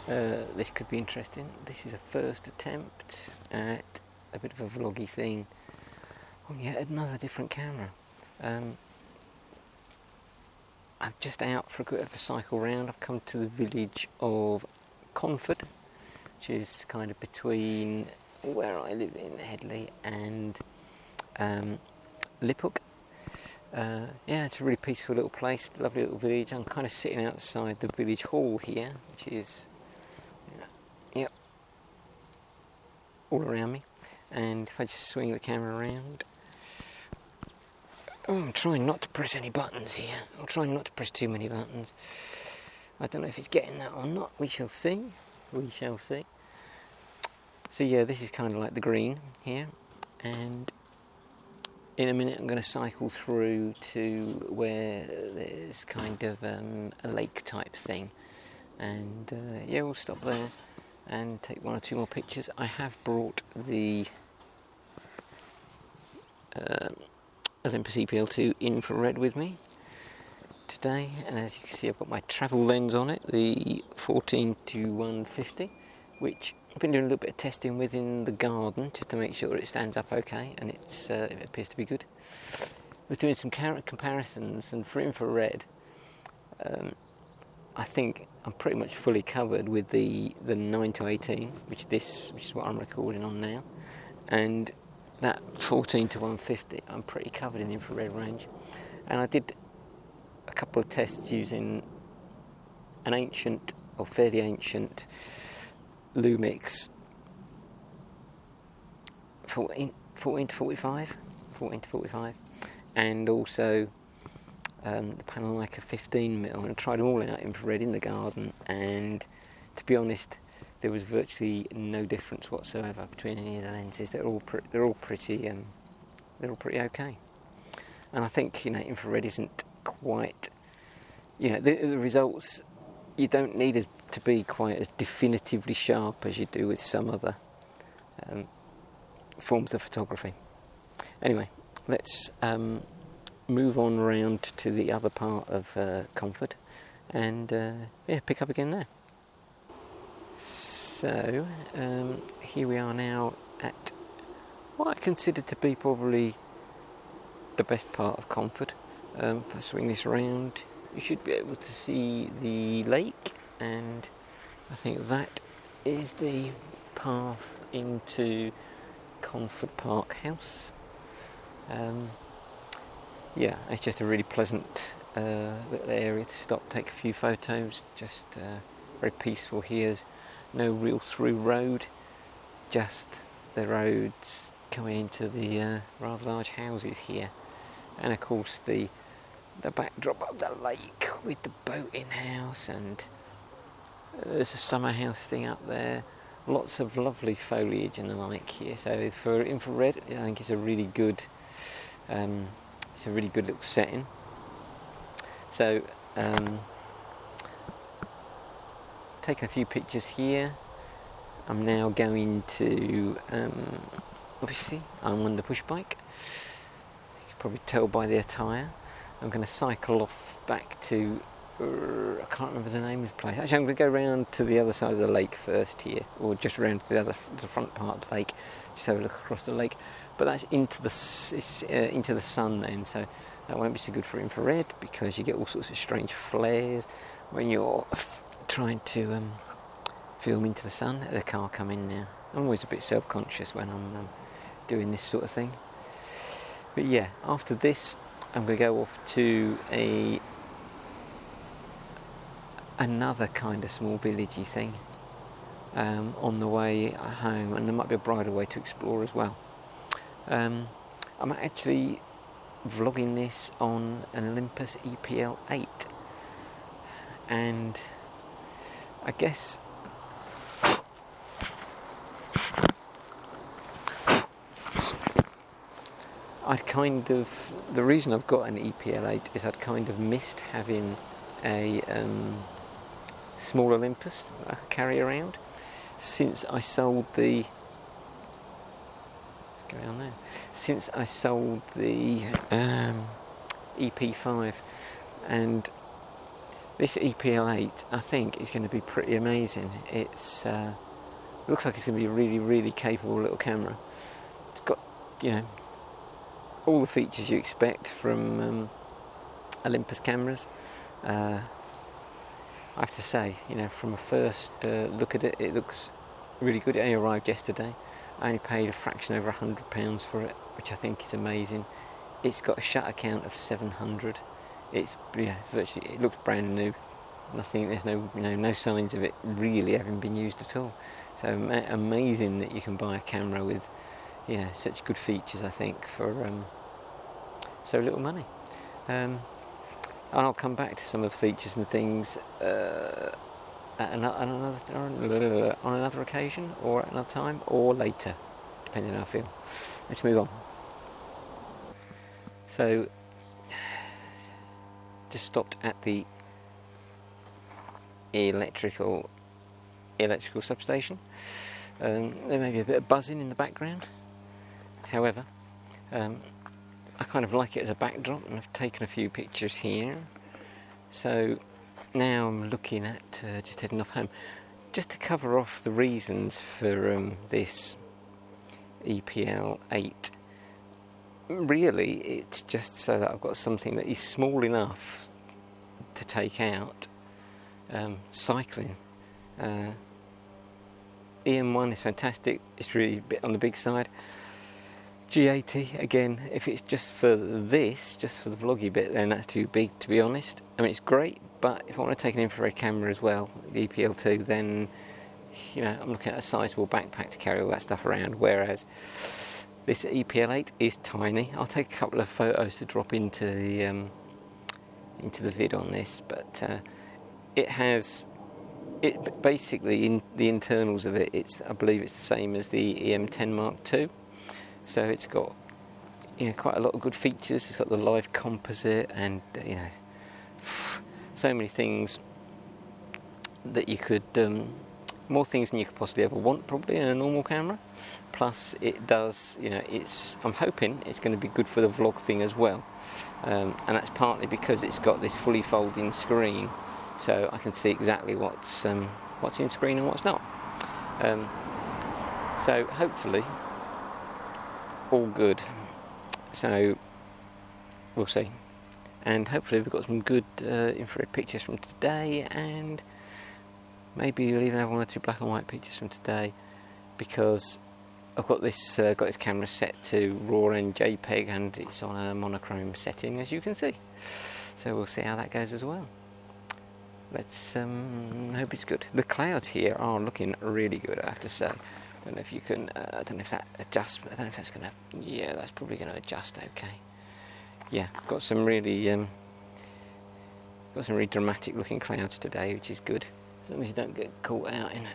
This could be interesting. This is a first attempt at a bit of a vloggy thing on yet another different camera. I'm just out for a bit of a cycle round. I've come to the village of Conford, which is kind of between where I live in Headley and Liphook. Yeah, it's a really peaceful little place, lovely little village. I'm kind of sitting outside the village hall here, which is, yep, all around me. And if I just swing the camera around, I'm trying not to press any buttons here. I'm trying not to press too many buttons. I don't know if it's getting that or not. We shall see. We shall see. So yeah, this is kind of like the green here, and in a minute I'm going to cycle through to where there's kind of a lake type thing, and yeah, we'll stop there and take one or two more pictures. I have brought the Olympus E-PL2 infrared with me today, and as you can see I've got my travel lens on it, the 14-150, which I've been doing a little bit of testing with in the garden just to make sure it stands up okay, and it appears to be good. I was doing some comparisons, and for infrared I think I'm pretty much fully covered with the 9-18, which is what I'm recording on now, and that 14-150 I'm pretty covered in the infrared range. And I did a couple of tests using an ancient or fairly ancient Lumix 14-45, and also the Panasonic 15mm, and I tried them all out infrared in the garden, and to be honest, there was virtually no difference whatsoever between any of the lenses. They're all pretty okay. And I think infrared isn't quite, the results, you don't need it to be quite as definitively sharp as you do with some other forms of photography. Anyway, let's move on around to the other part of Conford, and yeah, pick up again there. So here we are now at what I consider to be probably the best part of Conford. If I swing this around, you should be able to see the lake, and I think that is the path into Conford Park House. Yeah, it's just a really pleasant little area to stop, take a few photos. Just very peaceful here. There's no real through road, just the roads coming into the rather large houses here, and of course the backdrop of the lake with the boating house, and there's a summer house thing up there. Lots of lovely foliage and the like here. So for infrared, I think it's a really good little setting. So taking a few pictures here. I'm now going to obviously I'm on the push bike. You can probably tell by the attire. I'm going to cycle off back to I can't remember the name of the place. Actually, I'm going to go round to the other side of the lake first here, or just around to the front part of the lake, just have a look across the lake. But that's into the sun then, so that won't be so good for infrared, because you get all sorts of strange flares when you're trying to film into the sun. The car come in now. I'm always a bit self-conscious when I'm doing this sort of thing. But yeah, after this, I'm going to go off to another kind of small villagey thing on the way home, and there might be a bridle way to explore as well. I'm actually vlogging this on an Olympus E-PL8, and I guess the reason I've got an E-PL8 is I'd kind of missed having a small Olympus that I could carry around since I sold the EP5, and This E-PL8, I think, is going to be pretty amazing. It's looks like it's going to be a really, really capable little camera. It's got, you know, all the features you expect from Olympus cameras. I have to say, you know, from a first look at it, it looks really good. It only arrived yesterday. I only paid a fraction over £100 for it, which I think is amazing. It's got a shutter count of 700. It's, you know, virtually, it looks brand new. Nothing, there's no, you know, no signs of it really having been used at all. So amazing that you can buy a camera with, you know, such good features. I think for so little money. And I'll come back to some of the features and things on another occasion, or at another time, or later, depending on how I feel. Let's move on. So, just stopped at the electrical substation. There may be a bit of buzzing in the background. However, I kind of like it as a backdrop, and I've taken a few pictures here. So now I'm looking at just heading off home, just to cover off the reasons for this E-PL8. Really, it's just so that I've got something that is small enough to take out cycling. EM1 is fantastic. It's really a bit on the big side. G80, again, if it's just for this, just for the vloggy bit, then that's too big, to be honest. I mean, it's great, but if I want to take an infrared camera as well, the E-PL2, then, you know, I'm looking at a sizable backpack to carry all that stuff around, whereas this E-PL8 is tiny. I'll take a couple of photos to drop into the vid on this, but it has, basically, in the internals of it, I believe it's the same as the EM10 Mark II. So it's got, you know, quite a lot of good features. It's got the live composite, and you know, so many things that you could, more things than you could possibly ever want, probably, in a normal camera. Plus, it does, you know, I'm hoping it's going to be good for the vlog thing as well, and that's partly because it's got this fully folding screen, so I can see exactly what's in screen and what's not. So hopefully, all good. So we'll see, and hopefully we've got some good infrared pictures from today, and maybe we'll even have one or two black and white pictures from today, because I've got this camera set to RAW and JPEG, and it's on a monochrome setting, as you can see. So we'll see how that goes as well. Let's hope it's good. The clouds here are looking really good, I have to say. I don't know if you can, I don't know if that adjusts, I don't know if that's going to, yeah, that's probably going to adjust okay. Yeah, got some really dramatic looking clouds today, which is good, as long as you don't get caught out in